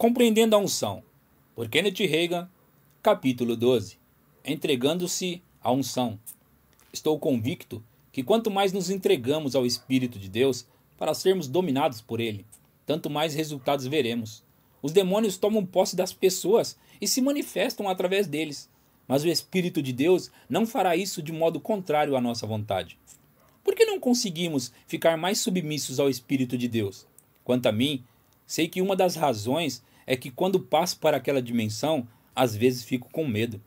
Compreendendo a unção, por Kenneth Hagin, capítulo 12. Entregando-se à unção. Estou convicto que quanto mais nos entregamos ao Espírito de Deus para sermos dominados por Ele, tanto mais resultados veremos. Os demônios tomam posse das pessoas e se manifestam através deles, mas o Espírito de Deus não fará isso de modo contrário à nossa vontade. Por que não conseguimos ficar mais submissos ao Espírito de Deus? Quanto a mim, sei que uma das razões é que quando passo para aquela dimensão, às vezes fico com medo.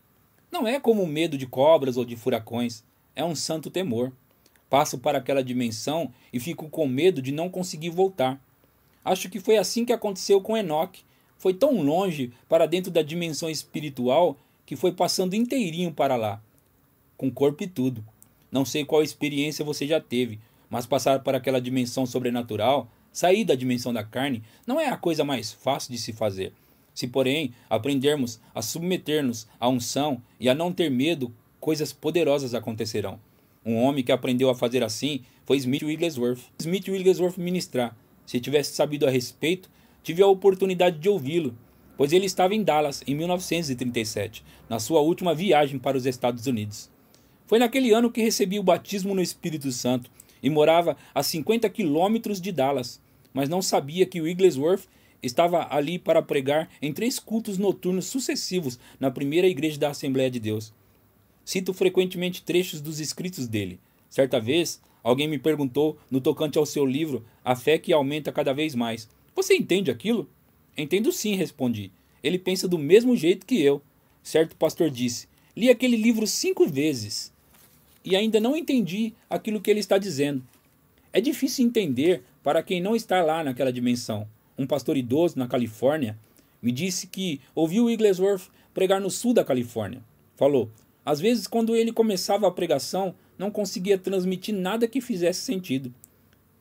Não é como o medo de cobras ou de furacões, é um santo temor. Passo para aquela dimensão e fico com medo de não conseguir voltar. Acho que foi assim que aconteceu com Enoque. Foi tão longe para dentro da dimensão espiritual que foi passando inteirinho para lá, com corpo e tudo. Não sei qual experiência você já teve, mas passar para aquela dimensão sobrenatural, sair da dimensão da carne, não é a coisa mais fácil de se fazer. Se, porém, aprendermos a submeter-nos à unção e a não ter medo, coisas poderosas acontecerão. Um homem que aprendeu a fazer assim foi Smith Wigglesworth. Smith Wigglesworth ministrar. Se tivesse sabido a respeito, tive a oportunidade de ouvi-lo, pois ele estava em Dallas, em 1937, na sua última viagem para os Estados Unidos. Foi naquele ano que recebi o batismo no Espírito Santo e morava a 50 quilômetros de Dallas, mas não sabia que Wigglesworth estava ali para pregar em 3 cultos noturnos sucessivos na primeira igreja da Assembleia de Deus. Cito frequentemente trechos dos escritos dele. Certa vez, alguém me perguntou, no tocante ao seu livro, A Fé que Aumenta Cada Vez Mais: "Você entende aquilo?" "Entendo sim", respondi. "Ele pensa do mesmo jeito que eu." Certo pastor disse: "Li aquele livro 5 vezes e ainda não entendi aquilo que ele está dizendo." É difícil entender para quem não está lá naquela dimensão. Um pastor idoso na Califórnia me disse que ouviu Wigglesworth pregar no sul da Califórnia. Falou: às vezes, quando ele começava a pregação, não conseguia transmitir nada que fizesse sentido.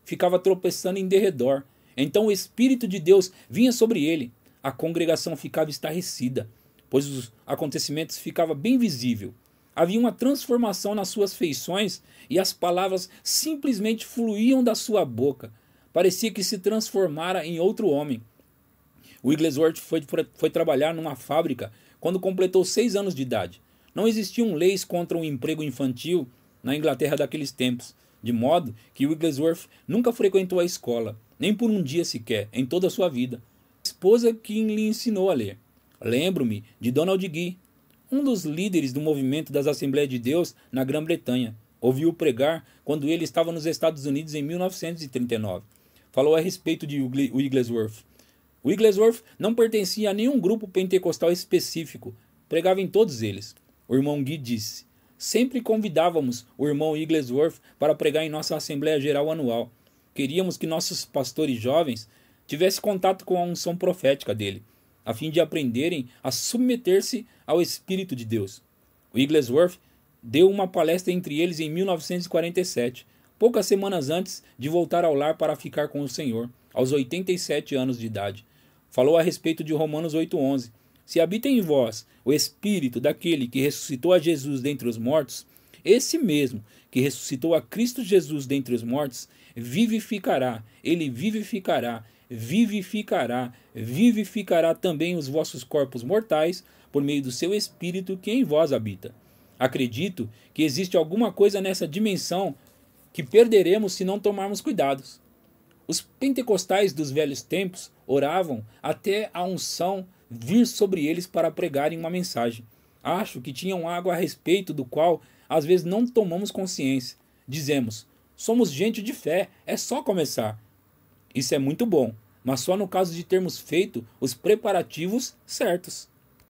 Ficava tropeçando em derredor. Então o Espírito de Deus vinha sobre ele. A congregação ficava estarrecida, pois os acontecimentos ficavam bem visíveis. Havia uma transformação nas suas feições e as palavras simplesmente fluíam da sua boca. Parecia que se transformara em outro homem. Wigglesworth foi trabalhar numa fábrica quando completou 6 anos de idade. Não existiam leis contra o emprego infantil na Inglaterra daqueles tempos, de modo que Wigglesworth nunca frequentou a escola, nem por um dia sequer, em toda a sua vida. A esposa que lhe ensinou a ler. Lembro-me de Donald Gee, um dos líderes do movimento das Assembleias de Deus na Grã-Bretanha. Ouviu pregar quando ele estava nos Estados Unidos em 1939. Falou a respeito de Wigglesworth. Wigglesworth não pertencia a nenhum grupo pentecostal específico, pregava em todos eles. O irmão Gee disse: sempre convidávamos o irmão Wigglesworth para pregar em nossa Assembleia Geral anual. Queríamos que nossos pastores jovens tivessem contato com a unção profética dele, a fim de aprenderem a submeter-se ao Espírito de Deus. Wigglesworth deu uma palestra entre eles em 1947, poucas semanas antes de voltar ao lar para ficar com o Senhor, aos 87 anos de idade. Falou a respeito de Romanos 8:11. Se habita em vós o Espírito daquele que ressuscitou a Jesus dentre os mortos, esse mesmo que ressuscitou a Cristo Jesus dentre os mortos, vivificará também os vossos corpos mortais, por meio do seu Espírito que em vós habita. Acredito que existe alguma coisa nessa dimensão que perderemos se não tomarmos cuidados. Os pentecostais dos velhos tempos oravam até a unção vir sobre eles para pregarem uma mensagem. Acho que tinham algo a respeito do qual às vezes não tomamos consciência. Dizemos: somos gente de fé, é só começar. Isso é muito bom, mas só no caso de termos feito os preparativos certos.